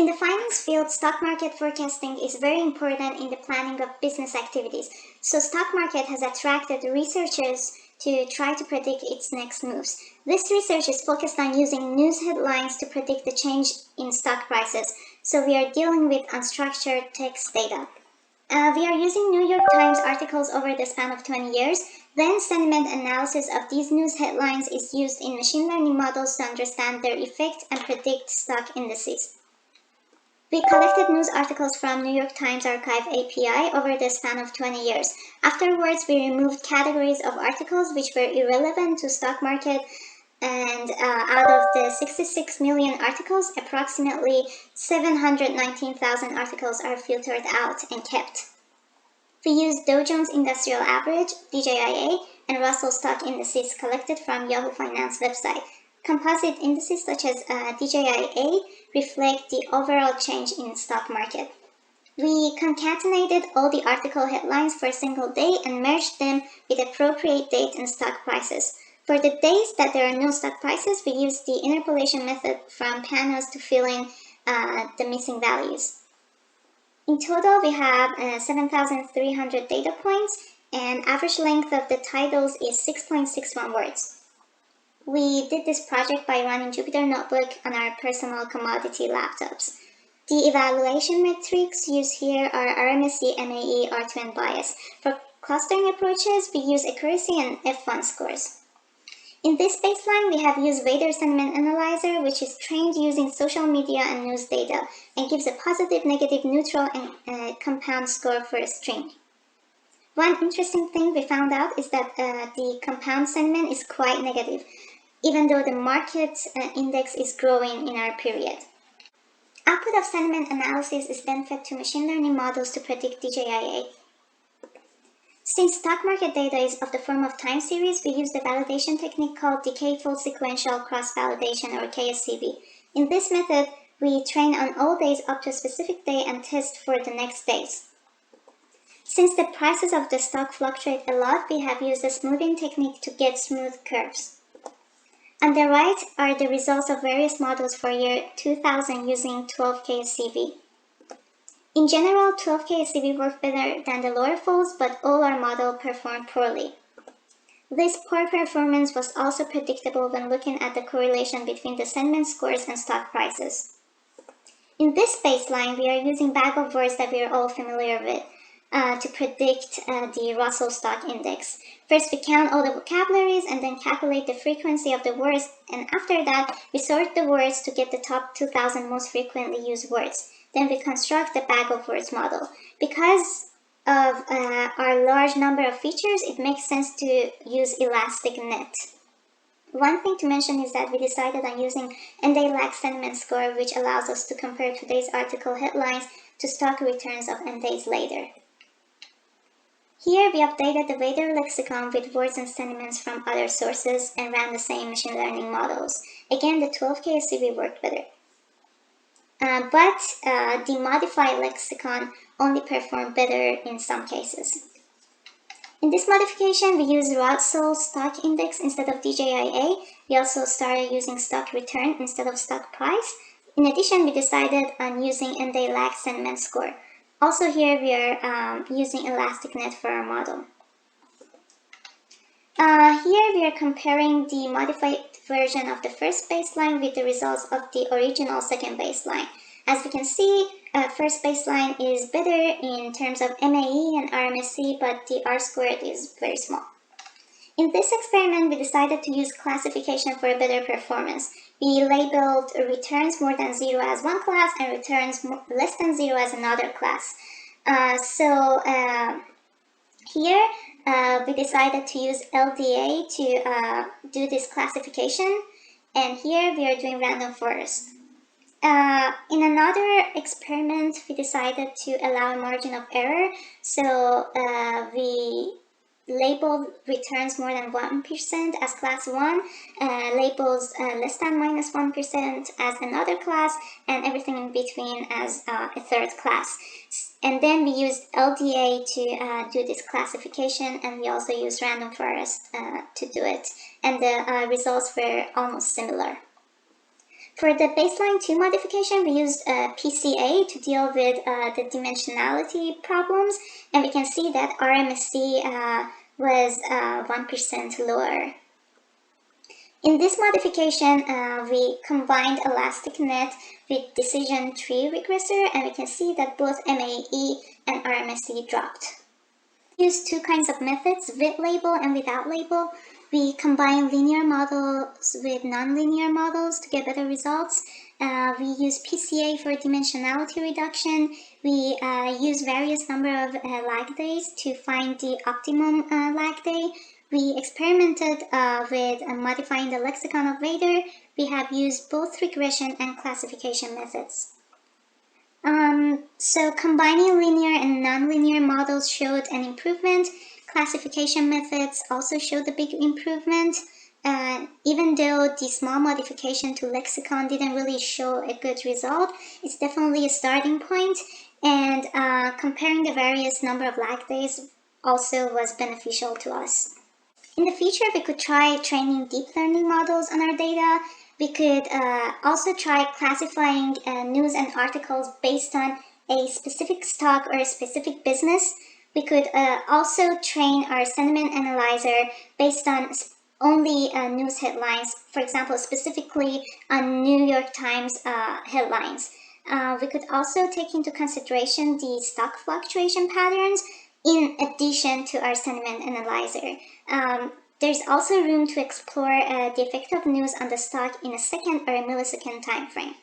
In the finance field, stock market forecasting is very important in the planning of business activities. So stock market has attracted researchers to try to predict its next moves. This research is focused on using news headlines to predict the change in stock prices. So we are dealing with unstructured text data. We are using New York Times articles over the span of 20 years. Then sentiment analysis of these news headlines is used in machine learning models to understand their effect and predict stock indices. We collected news articles from New York Times Archive API over the span of 20 years. Afterwards, we removed categories of articles which were irrelevant to stock market, and out of the 66 million articles, approximately 719,000 articles are filtered out and kept. We used Dow Jones Industrial Average, DJIA, and Russell Stock Indices collected from Yahoo Finance website. Composite indices such as DJIA reflect the overall change in stock market. We concatenated all the article headlines for a single day and merged them with appropriate date and stock prices. For the days that there are no stock prices, we used the interpolation method from Panos to fill in the missing values. In total, we have 7,300 data points, and average length of the titles is 6.61 words. We did this project by running Jupyter Notebook on our personal commodity laptops. The evaluation metrics used here are RMSE, MAE, R2, and bias. For clustering approaches, we use accuracy and F1 scores. In this baseline, we have used Vader Sentiment Analyzer, which is trained using social media and news data, and gives a positive, negative, neutral, and compound score for a string. One interesting thing we found out is that the compound sentiment is quite negative, even though the market index is growing in our period. Output of sentiment analysis is then fed to machine learning models to predict DJIA. Since stock market data is of the form of time series, we use the validation technique called decay-fold sequential cross-validation, or KSCV. In this method, we train on all days up to a specific day and test for the next days. Since the prices of the stock fluctuate a lot, we have used the smoothing technique to get smooth curves. On the right are the results of various models for year 2000 using 12 KSCV. In general, 12 KSCV worked better than the lower folds, but all our model performed poorly. This poor performance was also predictable when looking at the correlation between the sentiment scores and stock prices. In this baseline, we are using bag of words that we are all familiar with to predict the Russell Stock Index. First, we count all the vocabularies and then calculate the frequency of the words, and after that, we sort the words to get the top 2,000 most frequently used words. Then we construct the bag of words model. Because of our large number of features, it makes sense to use ElasticNet. One thing to mention is that we decided on using end-day lag sentiment score, which allows us to compare today's article headlines to stock returns of end days later. Here we updated the Vader lexicon with words and sentiments from other sources and ran the same machine learning models. Again, the 12 KSCV worked better. But the modified lexicon only performed better in some cases. In this modification, we used Russell Stock Index instead of DJIA. We also started using stock return instead of stock price. In addition, we decided on using end-day lag sentiment score. Also here, we are using ElasticNet for our model. Here we are comparing the modified version of the first baseline with the results of the original second baseline. As we can see, first baseline is better in terms of MAE and RMSE, but the R-squared is very small. In this experiment, we decided to use classification for a better performance. We labeled returns more than 0 as one class and returns less than 0 as another class. Here we decided to use LDA to do this classification, and here we are doing random forest. In another experiment, we decided to allow a margin of error, so we labeled returns more than 1% as class 1, labels less than -1% as another class, and everything in between as a third class. And then we used LDA to do this classification, and we also used random forest to do it, and the results were almost similar. For the baseline 2 modification, we used PCA to deal with the dimensionality problems, and we can see that RMSE was 1% lower. In this modification, we combined ElasticNet with decision tree regressor, and we can see that both MAE and RMSE dropped. We use two kinds of methods, with label and without label. We combine linear models with nonlinear models to get better results. We use PCA for dimensionality reduction. We use various number of lag days to find the optimum lag day. We experimented with modifying the lexicon of Vader. We have used both regression and classification methods. So combining linear and nonlinear models showed an improvement. Classification methods also showed a big improvement. Even though the small modification to lexicon didn't really show a good result, it's definitely a starting point. And comparing the various number of lag days also was beneficial to us. In the future, we could try training deep learning models on our data. We could also try classifying news and articles based on a specific stock or a specific business. We could also train our sentiment analyzer based on only news headlines, for example, specifically on New York Times headlines. We could also take into consideration the stock fluctuation patterns in addition to our sentiment analyzer. There's also room to explore the effect of news on the stock in a second or a millisecond time frame.